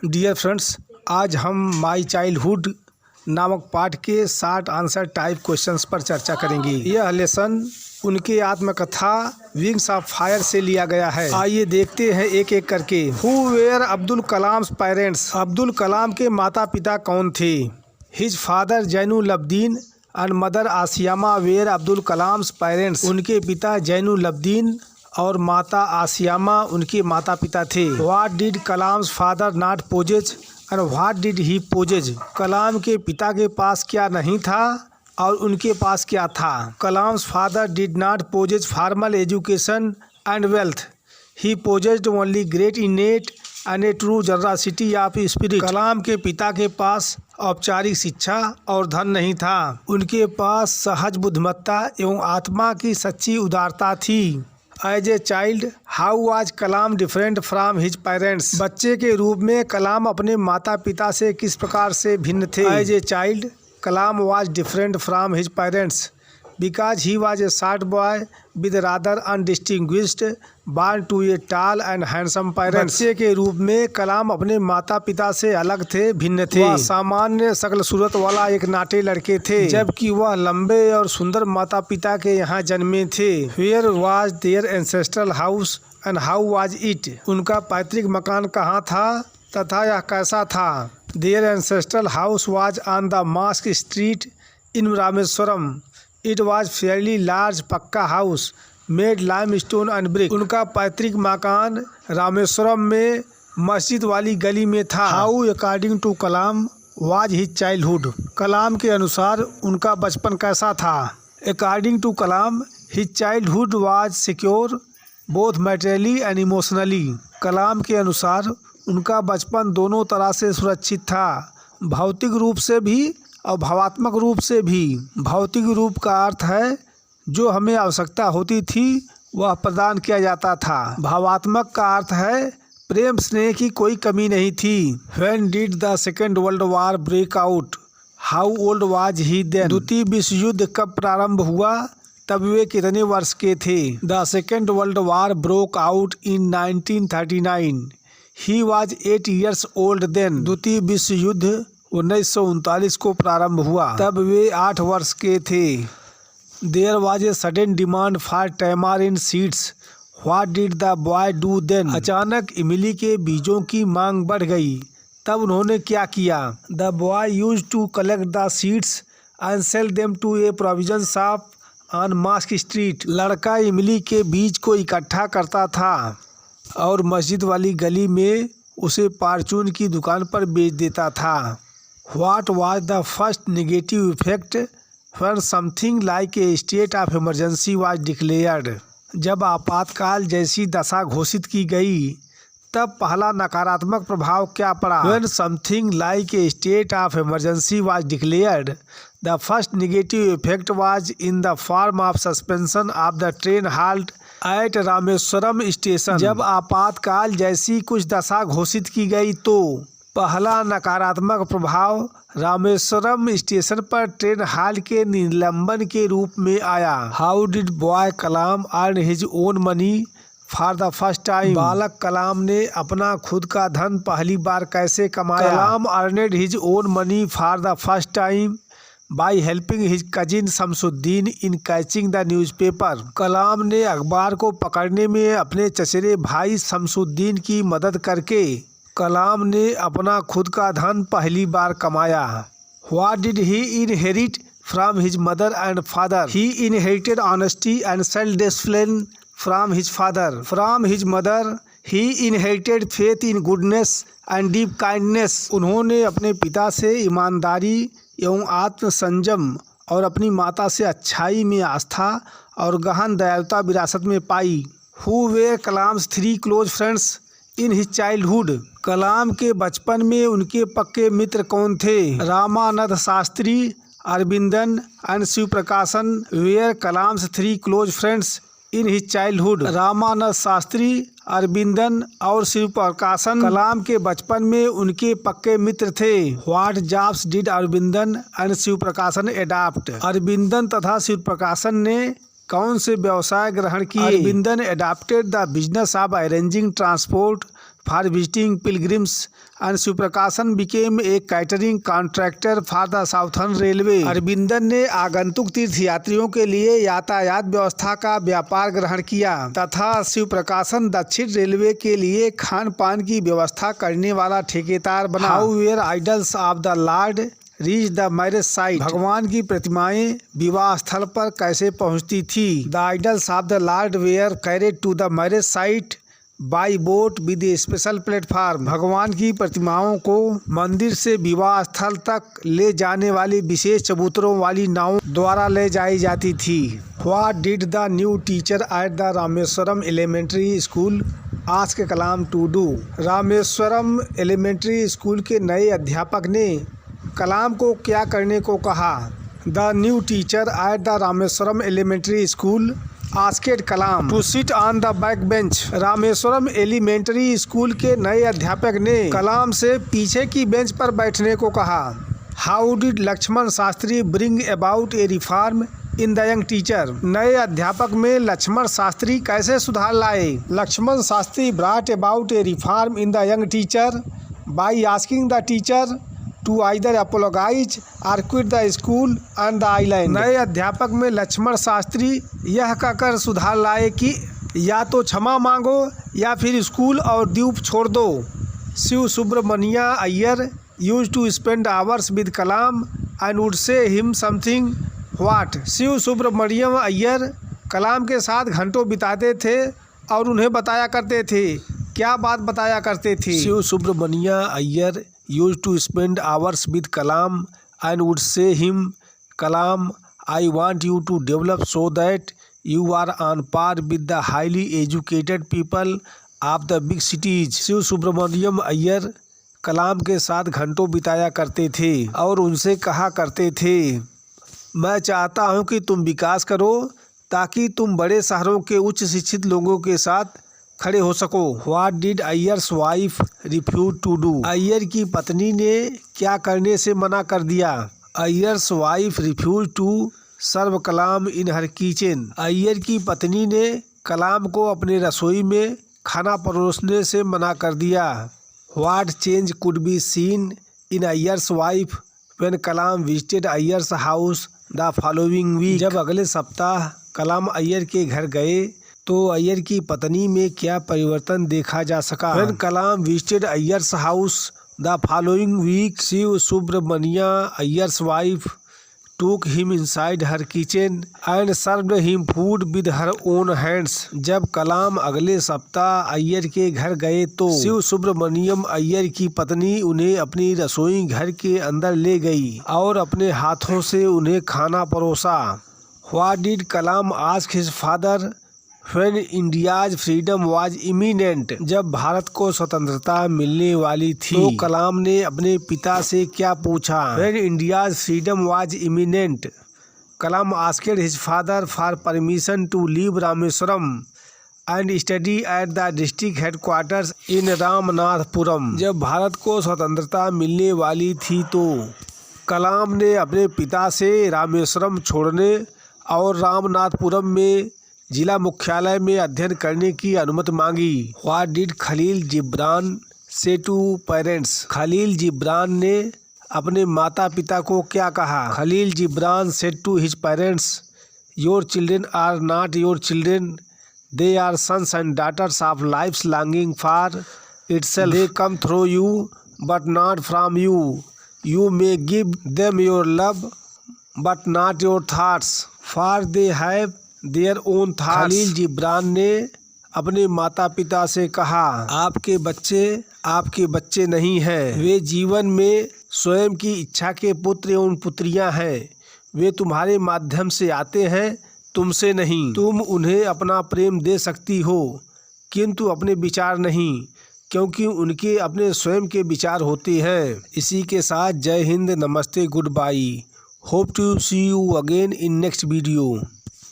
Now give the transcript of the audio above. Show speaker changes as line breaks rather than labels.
Dear friends, आज हम my childhood नामक पाठ के 60 आंसर टाइप क्वेश्चंस पर चर्चा करेंगे। यह लेसन उनके आत्मकथा विंग्स ऑफ फायर से लिया गया है। आइए देखते हैं एक एक करके। Who were Abdul Kalam parents? Abdul Kalam के माता पिता कौन थे? His father Jainul Abdeen and mother Ashiamma were Abdul Kalam parents. उनके पिता जैनुल अब्दीन और माता आसियामा उनके माता पिता थे। What did Kalam's father not possess and what did he possess? Kalam के पिता के पास क्या नहीं था और उनके पास क्या था? Kalam's father did not possess formal education and wealth, he possessed only great innate and a true generosity of spirit. Kalam के पिता के पास औपचारिक शिक्षा और धन नहीं था, उनके पास सहज बुद्धिमत्ता एवं आत्मा की सच्ची उदारता थी। As a child how was Kalam different from his parents? बच्चे के रूप में कलाम अपने माता पिता से किस प्रकार से भिन्न थे? As a child Kalam was different from his parents because he was a short boy with rather undistinguished born to a tall and handsome parents. बच्चे के रूप में कलाम अपने माता पिता से अलग थे, भिन्न थे। वह सामान्य शकल सूरत वाला एक नाटे लड़के थे, जबकि वह लंबे और सुंदर माता पिता के यहाँ जन्मे थे। Where was their ancestral house and how was it? उनका पैतृक मकान कहाँ था तथा यह कैसा था? Their ancestral house was on the mosque street in Rameswaram. It was fairly large pucca house made lime stone and brick. उनका पैतृक मकान रामेश्वरम में मस्जिद वाली गली में था। How according to Kalam was his childhood? Kalam के अनुसार उनका बचपन कैसा था? According to Kalam his childhood was secure both materially and emotionally. Kalam के अनुसार उनका बचपन दोनों तरह से सुरक्षित था, भौतिक रूप से भी और भावात्मक रूप से भी। भौतिक रूप का अर्थ है जो हमें आवश्यकता होती थी वह प्रदान किया जाता था। भावात्मक का अर्थ है प्रेम स्नेह की कोई कमी नहीं थी। When did the Second World War break out? How old was he then? द्वितीय विश्व युद्ध कब प्रारंभ हुआ? तब वे कितने वर्ष के थे? The Second World War broke out in 1939. He was 8 years old then. द्वितीय विश्व युद्ध 1939 को प्रारंभ हुआ, तब वे 8 वर्ष के थे। There was a sudden demand for tamarind seeds. What did the boy do then? अचानक इमली के बीजों की मांग बढ़ गई, तब उन्होंने क्या किया? The boy used to collect the seeds and sell them to a provision shop on Mosque Street. लड़का इमली के बीज को इकट्ठा करता था और मस्जिद वाली गली में उसे फार्चून की दुकान पर बेच देता था। What was the first negative effect when something like a state of emergency was declared? जब आपातकाल जैसी दशा घोषित की गई तब पहला नकारात्मक प्रभाव क्या पड़ा? When something like a state of emergency was declared, the first negative effect was in the form of suspension of the train halt at Rameswaram station. जब आपातकाल जैसी कुछ दशा घोषित की गई तो पहला नकारात्मक प्रभाव रामेश्वरम स्टेशन पर ट्रेन हाल के निलंबन के रूप में आया। How did boy Kalam earn his own money for the first time? बालक कलाम ने अपना खुद का धन पहली बार कैसे कमाया? Kalam earned his own money for the first time by helping his cousin Shamsuddin in catching the newspaper. Kalam ने अखबार को पकड़ने में अपने चचेरे भाई शमसुद्दीन की मदद करके कलाम ने अपना खुद का धन पहली बार कमाया। What did he inherit from his mother and father? He inherited honesty and self-discipline from his father. From his mother, he inherited faith in goodness and deep kindness. उन्होंने अपने पिता से ईमानदारी एवं आत्मसंयम और अपनी माता से अच्छाई में आस्था और गहन दयालुता विरासत में पाई। Who were Kalam's 3 close friends in his childhood? Kalam के बचपन में उनके पक्के मित्र कौन थे? Ramanand Shastri, Aravindan and Shiv Prakasan were Kalam's 3 close friends in his childhood. Ramanand Shastri, Aravindan और शिव प्रकाशन कलाम के बचपन में उनके पक्के मित्र थे। What jobs did Aravindan and Shiv प्रकाशन एडॉप्ट? अरविंदन तथा शिव प्रकाशन ने कौन से व्यवसाय ग्रहण किए? Aravindan adopted the business of arranging transport for visiting pilgrims, and शिवप्रकाशन became a catering contractor for the Southern Railway. Aravindan ने आगंतुक तीर्थयात्रियों के लिए यातायात व्यवस्था का व्यापार ग्रहण किया तथा शिवप्रकाशन दक्षिण रेलवे के लिए खान पान की व्यवस्था करने वाला ठेकेदार बना। How were idols of the Lord reach the marriage site, भगवान की प्रतिमाएं विवाह स्थल पर कैसे पहुंचती थी। The idols of the lord were carried to the marriage site by boat with a special platform, भगवान की प्रतिमाओं को मंदिर से विवाह स्थल तक ले जाने वाली विशेष चबूतरों वाली नाव द्वारा ले जाई जाती थी। What did the new teacher at the Rameswaram elementary school ask Kalam to do, Rameswaram elementary school के नए अध्यापक ने कलाम को क्या करने को कहा। The new teacher at the Rameswaram elementary school asked Kalam to sit on the back bench, Rameswaram elementary school के नए अध्यापक ने कलाम से पीछे की बेंच पर बैठने को कहा। How did Lakshman Shastri bring about a reform in the young teacher, नए अध्यापक में लक्ष्मण शास्त्री कैसे सुधार लाए। Lakshman Shastri brought about a reform in the young teacher by asking the teacher to either apologise or quit the school and the island, नए अध्यापक में लक्ष्मण शास्त्री यह कहकर सुधार लाए कि या तो क्षमा मांगो या फिर स्कूल और द्वीप छोड़ दो। Shiva Subramania Iyer use to spend hours with Kalam and would say him something what, Shiva Subramaniam Iyer Kalam के साथ घंटों बिताते थे और उन्हें बताया करते थे, क्या बात बताया करते थे। Shiv Subramania Iyer used to spend hours with Kalam and would say him, Kalam, I want you to develop so that you are on par with the highly educated people of the big cities. Shiv Subramaniam Iyer Kalam के साथ घंटों बिताया करते थे और उनसे कहा करते थे, मैं चाहता हूं कि तुम विकास करो ताकि तुम बड़े शहरों के उच्च शिक्षित लोगों के साथ खड़े हो सको। What did Iyer's wife refuse to do, Iyer की पत्नी ने क्या करने से मना कर दिया। Iyer's wife refuse to serve Kalam in her kitchen, Iyer की पत्नी ने कलाम को अपने रसोई में खाना परोसने से मना कर दिया। What change could be seen in Iyer's wife when Kalam visited Iyer's house the following week, जब अगले सप्ताह कलाम अय्यर के घर गए तो अय्यर की पत्नी में क्या परिवर्तन देखा जा सका। When Kalam visited Iyer's house the following week Shiva Subramania Iyer's wife took him inside her kitchen and served him food with her own hands, जब कलाम अगले सप्ताह अय्यर के घर गए तो शिव सुब्रमण्यम अय्यर की पत्नी उन्हें अपनी रसोई घर के अंदर ले गई और अपने हाथों से उन्हें खाना परोसा। What did Kalam ask his father When India's freedom was imminent, जब भारत को स्वतंत्रता मिलने वाली थी तो कलाम ने अपने पिता से क्या पूछा। When India's freedom was imminent, Kalam asked his father for permission to leave Rameswaram and study at the district headquarters in Ramanathapuram, जब भारत को स्वतंत्रता मिलने वाली थी तो कलाम ने अपने पिता से रामेश्वरम छोड़ने और रामनाथपुरम में जिला मुख्यालय में अध्ययन करने की अनुमति मांगी। व्हाट डिड खलील जिब्रान से टू पेरेंट्स, खलील जिब्रान ने अपने माता पिता को क्या कहा। Khalil Gibran said to his parents, your children are not your children, they are sons and daughters of life's longing for itself, they come through you but not from you, you may give them your love but not your thoughts, for they have their own thoughts. Khalil Gibran ने अपने माता पिता से कहा, आपके बच्चे नहीं हैं, वे जीवन में स्वयं की इच्छा के पुत्र एवं पुत्रियां हैं, वे तुम्हारे माध्यम से आते हैं, तुमसे नहीं। तुम उन्हें अपना प्रेम दे सकती हो किंतु अपने विचार नहीं, क्योंकि उनके अपने स्वयं के विचार होते हैं। इसी के साथ जय हिंद, नमस्ते, good bye, hope to see you again in next video.